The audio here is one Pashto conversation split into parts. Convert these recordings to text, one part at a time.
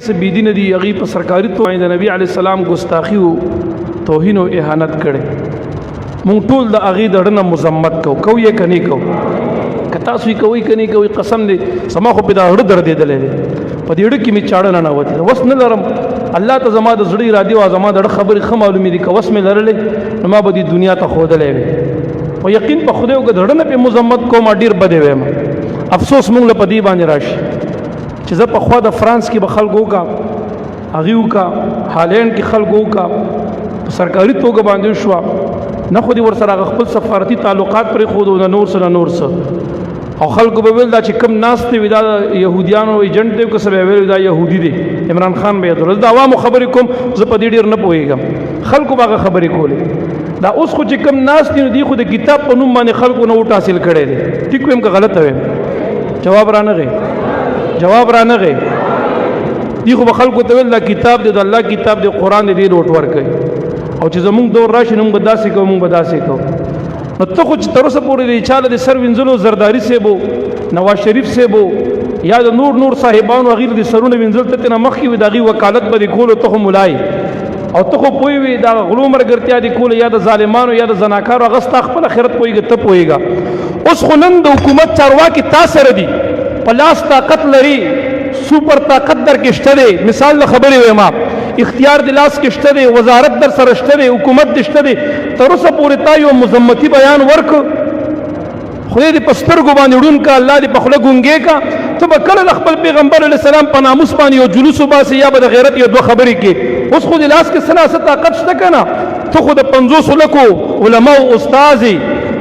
سے بیدین دی یغی پر سرکاری تو د نبی علیہ السلام گستاخی او توہین او اهانت کړي مونږ ټول د اغي دړنه مذمت کو یې کني کو کتا سوی کوي کني کوي قسم دې سما خو پیدا هړ در دې دلې په دې ډ کې می چاړه نه وته وس نه لرم الله ته زما د زړی را دی او زما د خبرې خه معلومې دي کوس مې لرلې نو ما به دې دنیا ته خودلې وي او یقین په خدای او دړنه په مذمت کو ما ډیر بده ویم افسوس مونږ له پدی باندې راشي چې زه په خوا د فرانس کې به خلکو کا اغیو کا هالند کې خلکو کا سرکاري توګه باندې شو نه خو دې ور سره خپل سفارتي تعلقات پرې خو د نور سره او خلکو به ویل دا چې کم ناس ته ودا يهوديانو ایجنټ دی کو سره ویل دا يهودي دی عمران خان به درز دا عوامو خبرې کوم زه په دې ډیر نه پوهیږم خلکو باغه خبرې کولې دا اوس خو چې کم ناس دی خو د کتاب په نوم باندې خلکو نه وټ حاصل کړي دي ټیک ویم که غلط ویم جواب را نه غي دی خو خلکو ته ویل دا کتاب دی د الله کتاب دی قران دی لوټ ور کوي او چې زمونږ دور راشي نو موږ داسې کوو موږ داسې کوو نو ته خو چې تر اوسه پورې دی چاله د سر وینځلو زرداری سیبو نواز شریف سیبو یا د نور صاحبانو غیر د سرونه وینځل ته نه مخکې وي دغه وکالت به کول ته هم ملای او ته خو پوي وي دا غلو مرګرتیا دی کول یا د ظالمانو یا د زناکارو غستا خپل آخرت پويګه ته پويګا اوس خو نن د حکومت چارواکي تاسو ردي پلاس طاقت لري سوپر طاقت در کې شته دی مثال خبرې وایم اختیار د لاس کې شته دی وزارت در سره شته دی حکومت د شته دی تر اوسه پورې تا یو مذمتی بیان ورک خدای دې پستر ګو باندې وډون کا الله دې په خله ګونګې کا ته به کله خپل پیغمبر علی السلام په ناموس باندې یو جلوس وباسي یا به د غیرت یو دوه خبرې کې اوس خو د لاس کې سناسه طاقت شته کنه ته خو د 500 لکو علما او استاد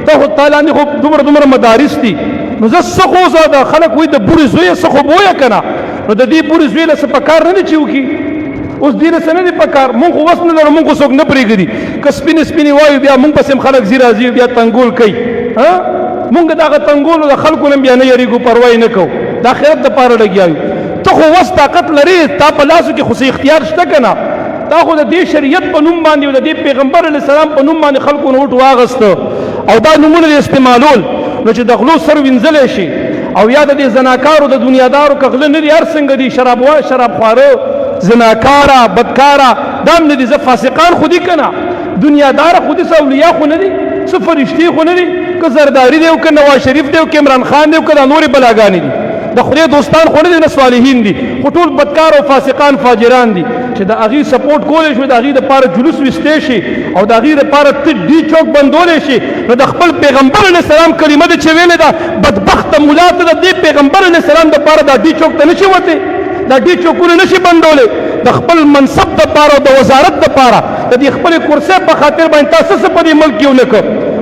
ته خو تعالی نه خو دومره مدارس دي نو زه څه خو زه د خلک وي د بوري زوی څه خو بویا کنه نو د دې بوري زوی له څه پکار نه چیو کی اوس دې نه سن دي پکار مونږ خو وس نه لرو مونږ څوک نه پریږدي کسبین سپینی وایو بیا مونږ پسې خلک زیرا زی بیا تنګول کوي ها مونږ دا تنګول د خلکو نه بیا نه یریګو پروا نه کو د آخرت د پاره لګیاو ته خو وس طاقت لري تا په لاسو کې خو اختیار شته کنه دا خو د دې شریعت په نوم باندې او د دې پیغمبر علی السلام په نوم باندې خلکو نه وټ واغسته او دا نمونه استعمالول نو چې د غلو سر وینځل شي او یا د زناکارو د دنیادارو کغله نه دي هر څنګه دي شراب خواره زناکارا بدکارا دام نه دي ز فاسقان خودي کنه دنیادار خودي اولیاء خو نه دي څه فرشتي خو نه دي که زرداری دی او که نواز شریف دی او که عمران خان دی او که نور بلاګانی دي د خدای دوستان خو نه دي صالحین دي خو ټول بدکار او فاسقان فاجران دي چې د اغي سپورټ کولې شو د اغي د پاره جلوس وستې شي او د اغي د پاره ډي چوک بندولې شي نو د خپل پیغمبر علی السلام کلمه د چویلې دا بدبخت مولا ته د پیغمبر علی السلام د پاره د ډي چوک ته نشي وته د ډي چوکونه نشي بندولې د خپل منصب د پاره او د وزارت د پاره د خپل کرسي په خاطر باندې تاسو په دې ملک یو نه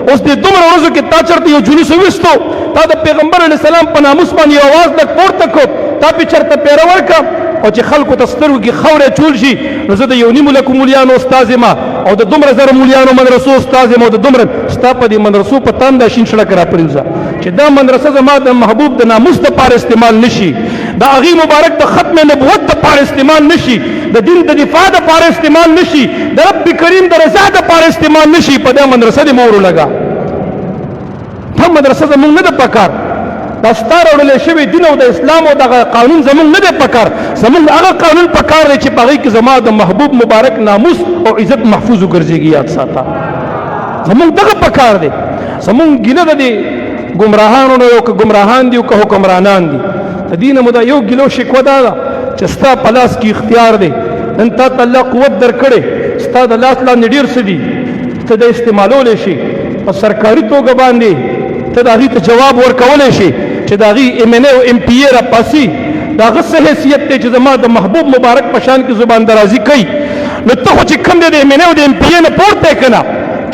اوس دې دومره ورځو کې تا چرته یو جلوس وستو تا د پیغمبر علی السلام په ناموس باندې आवाज لک پورته کو تا په چرته پیرور کا او چې خلکو تسترو کې خوره چول شي نو زه د یو نیمه لکه مولیانو استاد ما او د دومره زره مولیانو مدرسو استاد ما او د دومره ستا په دې مدرسو په تاند شین شړه کرا پرېوزه چې دا مدرسه زما د محبوب د ناموس د پاره استعمال نشي دا اغي مبارک د ختم نبوت د پاره استعمال نشي د دین د دفاع د پاره استعمال نشي د رب کریم د رضا د پاره استعمال نشي په دې مدرسه د مور لگا په مدرسه زمونږ نه د پکار دا ستاره وړل شوی دین او د اسلام او د قانون زمونږ نه د پکار زمونږ هغه قانون پکار دی چې په کې زما د محبوب مبارک ناموس او عزت محفوظ وګرځيږي یاد ساته زمونږ دغه پکار دی زمونږ ګیله د گمراهانو نه یو که گمراهان دي او که حکمرانان دي د دین مو دا یو ګلو شکوه دا چې ستا پلاس کې اختیار دی نن تا الله قوت درکړي ستا د لاس لاندې ډیر څه دي ته د استعمالول شي په سرکاري توګه باندې ته د هغې ته جواب ورکولی شي چې د هغې ایم این اے او ایم پی اے را پاسي د هغه څه حیثیت دی چې زما د محبوب مبارک په شان کې زبان درازي کوي نو ته خو چې کوم دی د ایم این اے او د ایم پی اے نه پورته که نه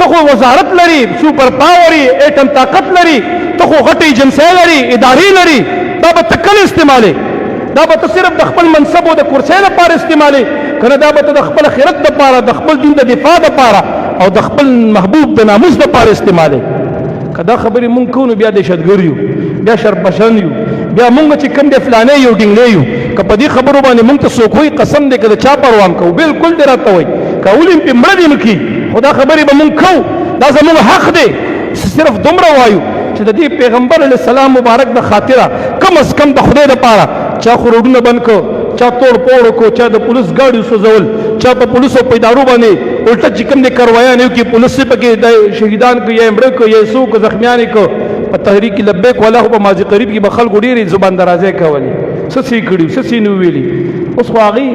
ته خو وزارت لري سوپر پاور یې ایټم طاقت لري ته خو غټې ایجنسۍ لري ادارې لري دا به ته کله استعمالې دا به ته صرف د خپل منصب او د کرسۍ لپاره استعمالې که نه دا به ته د خپل آخرت دپاره د خپل دین د دفاع دپاره او د خپل محبوب د ناموس دپاره استعمالې که دا خبرې مونږ کوو نو بیا دهشتګر یو بیا شرپشن یو بیا مونږ چې کوم دی فلانی یو ډینګلی یو که په دې خبرو باندې مونږ ته څوک وایي قسم دی که د چا پروا هم کوو بلکل دې راته وایي که ولې پې مړه دې نو کي خو دا خبرې به مونږ کوو دا زمونږ حق دی صرف دومره وایو چې د دې پیغمبر علیه السلام مبارک د خاطره کم از کم د خدای دپاره چا خو روډونه بند کو چا توڑ پوڑ کو چا د پولیس گاڑی سوزول چا په پولیسو په ادارو باندې الټه چې کوم دي کاروایان یو کې پولیس پکې د شهیدان کو یا امړه کو یا سو کو زخمیان کو په تحریک لبیک ولا په ماضی قریب کې بخل ګډيري زبان درازه کوي سسي کړي سسي نو ویلي اوس واغي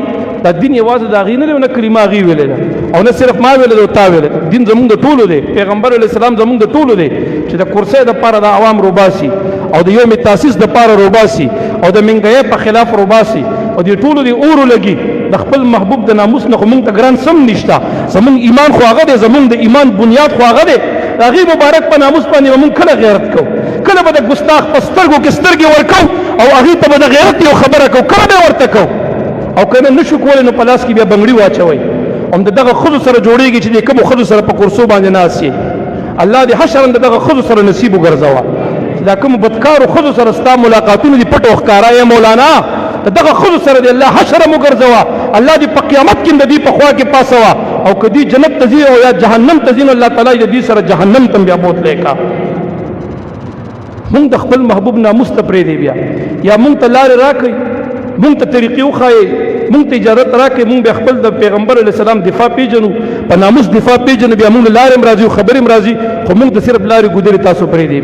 د دین یوازې د غینې نه کلمه غي ویلې او نه صرف ما ویلې او تا ویلې دین زمونږ د ټولو دی پیغمبر علی السلام زمونږ د ټولو دی چې د کرسي د پاره د عوام روباسي او د یوم تاسیس د پاره روباسي او د منګي په خلاف روباسي او د ټولو دی اورو لګي د خپل محبوب د ناموس نه موږ ته ګران سم نشتا زمونږ ایمان خو هغه دی زمونږ د ایمان بنیاد خو هغه دی هغه مبارک په ناموس باندې موږ کله غیرت کو کله به د ګستاخ پسترګو کې سترګې ورکو او هغه ته به د غیرت یو خبره کو کله به ورته کو او کنه نشو کولای نو پلاس کې بیا بنگړی واچوي هم دغه خود سره جوړیږي چې کوم خود سره په کرسو باندې ناسي الله دې حشر دغه خود سره نصیب وګرځوا دا کوم بدکار خود سره ستا ملاقاتونه دي پټو ښکارا یا مولانا دغه خود سره دې الله حشر وګرځوا الله دې په قیامت کې دې په خوا کې پاسوا او کدي جنت تزي او یا جهنم تزي الله تعالی دې سره جهنم تم بیا بوت لیکا مونږ د خپل محبوب ناموس ته پرې دی بیا یا مونږ ته لار راکړي مونږ ته طریقې وخایي مونږ ته اجازه راکړي مونږ به خپل د پیغمبر علی السلام دفاع پیژنو په ناموس دفاع پیژنو بیا مونږ لارې مرضی خبرې مرضی خو مونږ ته صرف لارې ګودري تاسو پرې دی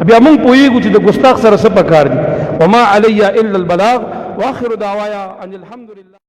بیا مونږ پوهیږو چې د ګستاخ سره څه پکار دي وما علی الا البلاغ واخر دعوایا ان الحمد لله